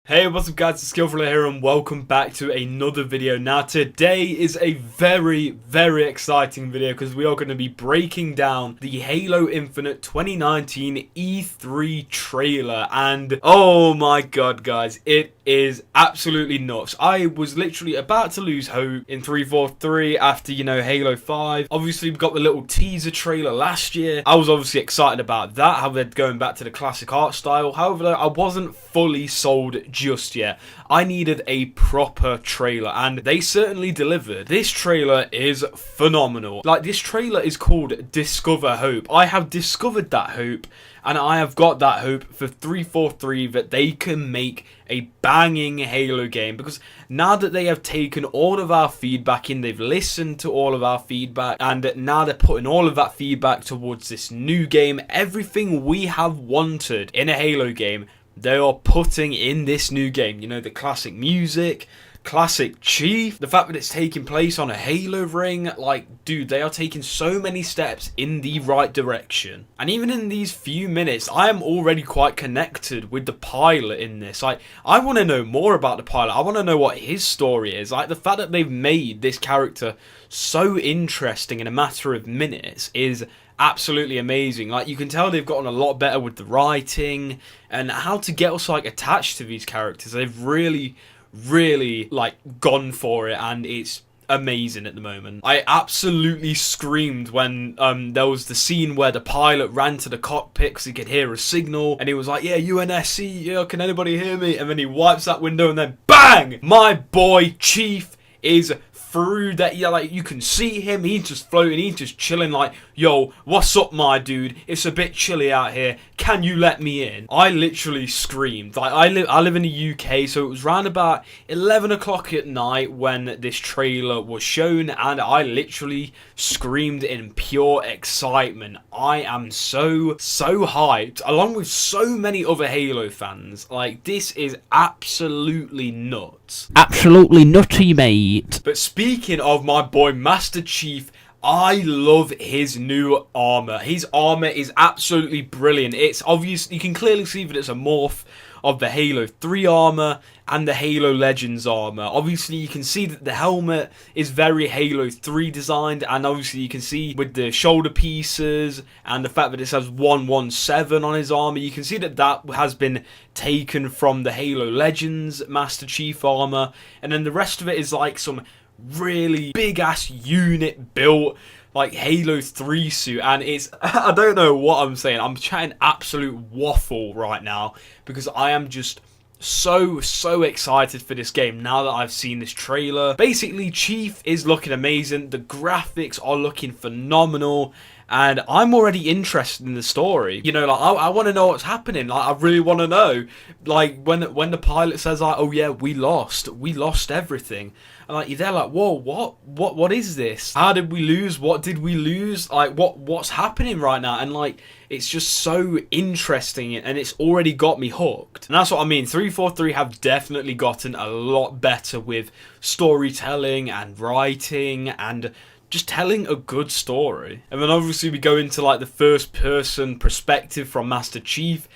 Hey, what's up guys, it's Skillful here and welcome back to another video. Now today is a very exciting video because we are going to be breaking down the Halo Infinite 2019 E3 trailer, and oh my god guys, it is absolutely nuts. I was literally about to lose hope in 343 after, Halo 5. Obviously we got the little teaser trailer last year. I was obviously excited about that, how they're going back to the classic art style. However, I wasn't fully sold just yet. I needed a proper trailer, and they certainly delivered. This trailer is phenomenal. Like, this trailer is called Discover Hope. I have discovered that hope, and I have got that hope for 343 that they can make a banging Halo game, because now that they have taken all of our feedback in, they've listened to all of our feedback, and now they're putting all of that feedback towards this new game. Everything we have wanted in a Halo game, they are putting in this new game. You know, the classic music, classic Chief, the fact that it's taking place on a Halo ring. Like, dude, they are taking so many steps in the right direction. And even in these few minutes, I am already quite connected with the pilot in this. Like, I want to know more about the pilot. I want to know what his story is. Like, the fact that they've made this character so interesting in a matter of minutes is absolutely amazing. Like, you can tell they've gotten a lot better with the writing and how to get us like attached to these characters. They've really like gone for it, and it's amazing at the moment. I absolutely screamed when there was the scene where the pilot ran to the cockpit because he could hear a signal, and he was like, yeah, UNSC, yeah, can anybody hear me? And then he wipes that window, and then bang, my boy Chief is through that. Yeah, like, you can see him, he's just floating, he's just chilling, like, yo, what's up my dude, it's a bit chilly out here, can you let me in? I literally screamed. Like, I live in the UK, so it was around about 11 o'clock at night when this trailer was shown, and I literally screamed in pure excitement. I am so hyped, along with so many other Halo fans. Like, this is absolutely nuts. Absolutely nutty, mate. But speaking of my boy Master Chief, I love his new armor. His armor is absolutely brilliant. It's obvious, you can clearly see that it's a morph of the Halo 3 armor and the Halo Legends armor. Obviously, you can see that the helmet is very Halo 3 designed, and obviously you can see with the shoulder pieces and the fact that it says 117 on his armor, you can see that that has been taken from the Halo Legends Master Chief armor, and then the rest of it is like some really big ass unit built like Halo 3 suit, and it's, I don't know what I'm saying, I'm chatting absolute waffle right now because I am just so excited for this game now that I've seen this trailer. Basically, Chief is looking amazing, the graphics are looking phenomenal, and I'm already interested in the story. You know, like, I want to know what's happening. Like, I really want to know. Like, when the pilot says, like, oh yeah, we lost everything. And like, you're there like, whoa, what is this? How did we lose? What did we lose? Like, what's happening right now? And like, it's just so interesting, and it's already got me hooked. And that's what I mean. 343 have definitely gotten a lot better with storytelling and writing and just telling a good story. And then obviously we go into like the first person perspective from Master Chief,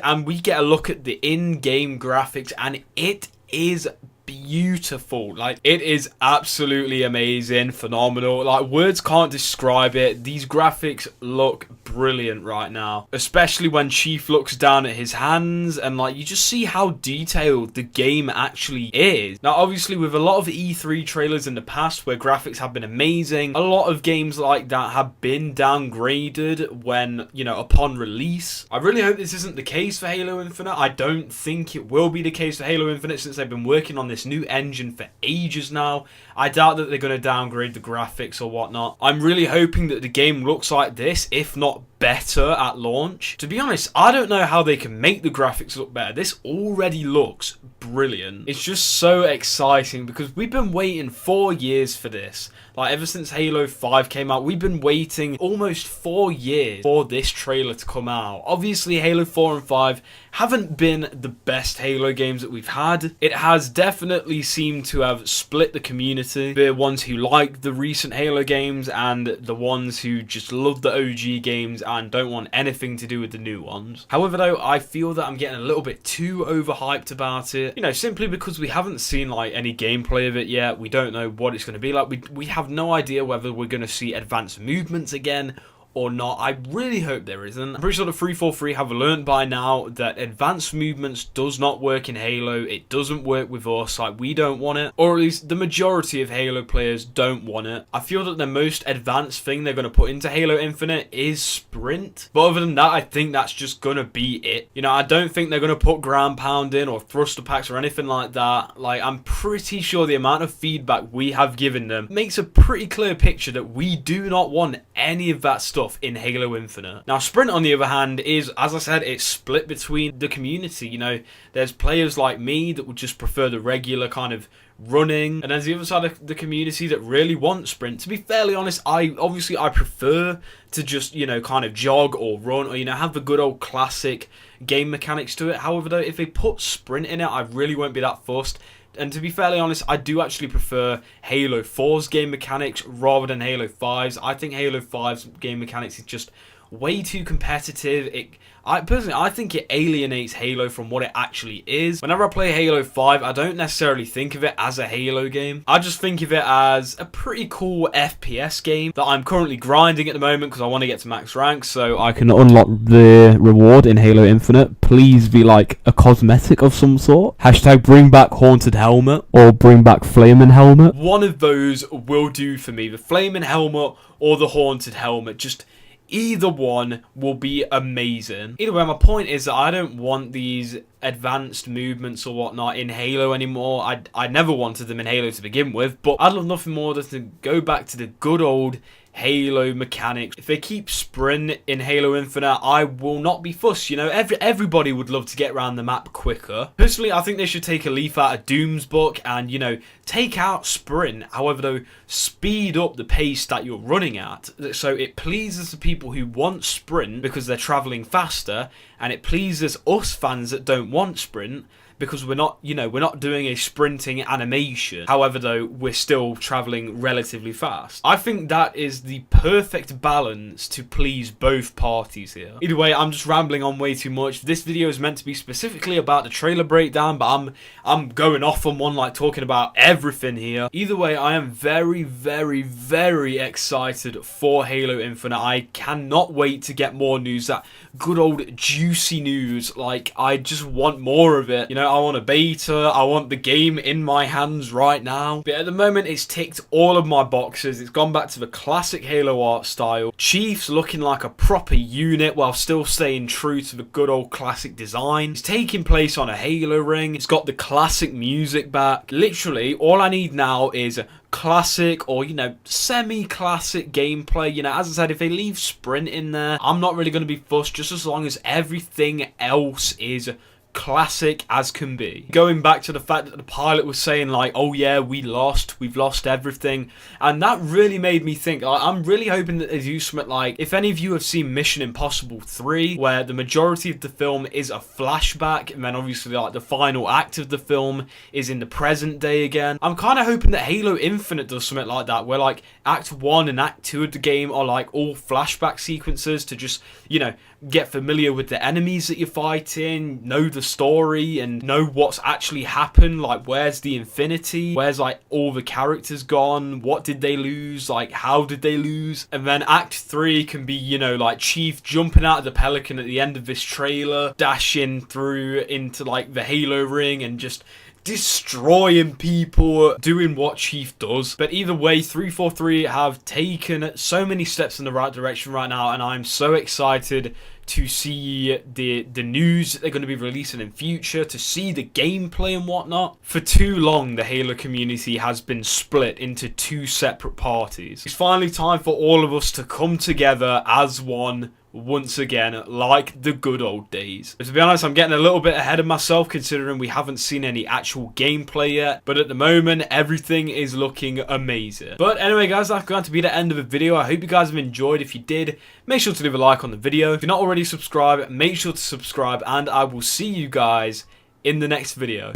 and we get a look at the in-game graphics, and it is beautiful. Like, it is absolutely amazing, phenomenal. Like, words can't describe it. These graphics look brilliant right now, especially when Chief looks down at his hands, and like, you just see how detailed the game actually is. Now obviously, with a lot of E3 trailers in the past where graphics have been amazing, a lot of games like that have been downgraded when, you know, upon release. I really hope this isn't the case for Halo Infinite. I don't think it will be the case for Halo Infinite, since they've been working on this new engine for ages now. I doubt that they're going to downgrade the graphics or whatnot. I'm really hoping that the game looks like this, if not better at launch. To be honest, I don't know how they can make the graphics look better. This already looks brilliant. It's just so exciting because we've been waiting 4 years for this. Like, ever since Halo 5 came out, we've been waiting almost 4 years for this trailer to come out. Obviously, Halo 4 and 5 haven't been the best Halo games that we've had. It has definitely seemed to have split the community. The ones who like the recent Halo games and the ones who just love the OG games games and don't want anything to do with the new ones. However though, I feel that I'm getting a little bit too overhyped about it, you know, simply because we haven't seen like any gameplay of it yet. We don't know what it's going to be like. We have no idea whether we're going to see advanced movements again or not. I really hope there isn't. I'm pretty sure the 343 have learned by now that advanced movements does not work in Halo. It doesn't work with us. Like, we don't want it, or at least the majority of Halo players don't want it. I feel that the most advanced thing they're going to put into Halo Infinite is sprint, but other than that, I think that's just going to be it. You know, I don't think they're going to put ground pound in or thruster packs or anything like that. Like, I'm pretty sure the amount of feedback we have given them makes a pretty clear picture that we do not want any of that stuff in Halo Infinite. Now, sprint, on the other hand, is, as I said, it's split between the community. You know, there's players like me that would just prefer the regular kind of running, and there's the other side of the community that really want sprint. To be fairly honest, I prefer to just, you know, kind of jog or run, or, you know, have the good old classic game mechanics to it. However though, if they put sprint in it, I really won't be that fussed. And to be fairly honest, I do actually prefer Halo 4's game mechanics rather than Halo 5's. I think Halo 5's game mechanics is just way too competitive. I think it alienates Halo from what it actually is. Whenever I play Halo 5, I don't necessarily think of it as a Halo game. I just think of it as a pretty cool FPS game that I'm currently grinding at the moment because I want to get to max rank, so I can unlock the reward in Halo Infinite. Please be like a cosmetic of some sort. Hashtag bring back Haunted Helmet or bring back Flaming Helmet. One of those will do for me. The Flaming Helmet or the Haunted Helmet. Just either one will be amazing. Either way, my point is that I don't want these advanced movements or whatnot in Halo anymore. I never wanted them in Halo to begin with, but I'd love nothing more than to go back to the good old Halo mechanics. If they keep sprint in Halo Infinite, I will not be fussed. You know, everybody would love to get around the map quicker. Personally, I think they should take a leaf out of Doom's book and, you know, take out sprint. However though, speed up the pace that you're running at, so it pleases the people who want sprint because they're traveling faster, and it pleases us fans that don't want sprint because we're not, you know, we're not doing a sprinting animation. However though, we're still traveling relatively fast. I think that is the perfect balance to please both parties here. Either way, I'm just rambling on way too much. This video is meant to be specifically about the trailer breakdown, but I'm going off on one, like talking about everything here. Either way, I am very, very, very excited for Halo Infinite. I cannot wait to get more news, that good old juicy news. Like, I just want more of it. You know, I want a beta, I want the game in my hands right now. But at the moment, it's ticked all of my boxes. It's gone back to the classic Halo art style. Chief's looking like a proper unit while still staying true to the good old classic design. It's taking place on a Halo ring. It's got the classic music back. Literally, all I need now is classic or, you know, semi-classic gameplay. You know, as I said, if they leave sprint in there, I'm not really going to be fussed, just as long as everything else is classic as can be. Going back to the fact that the pilot was saying like, oh yeah, we've lost everything, and that really made me think. I'm really hoping that they do something like, if any of you have seen Mission Impossible 3, where the majority of the film is a flashback, and then obviously like the final act of the film is in the present day again. I'm kind of hoping that Halo Infinite does something like that, where like Act 1 and Act 2 of the game are like all flashback sequences to just, you know, get familiar with the enemies that you're fighting, know the story, and know what's actually happened. Like, where's the Infinity? Where's like all the characters gone? What did they lose? Like, how did they lose? And then Act 3 can be, you know, like Chief jumping out of the Pelican at the end of this trailer, dashing through into like the Halo ring and just destroying people, doing what Chief does. But either way, 343 have taken so many steps in the right direction right now, and I'm so excited to see the news that they're going to be releasing in future, to see the gameplay and whatnot. For too long, the Halo community has been split into two separate parties. It's finally time for all of us to come together as one once again, like the good old days. But to be honest, I'm getting a little bit ahead of myself considering we haven't seen any actual gameplay yet, but at the moment everything is looking amazing. But anyway guys, that's going to be the end of the video. I hope you guys have enjoyed. If you did, make sure to leave a like on the video. If you're not already subscribed, make sure to subscribe, and I will see you guys in the next video.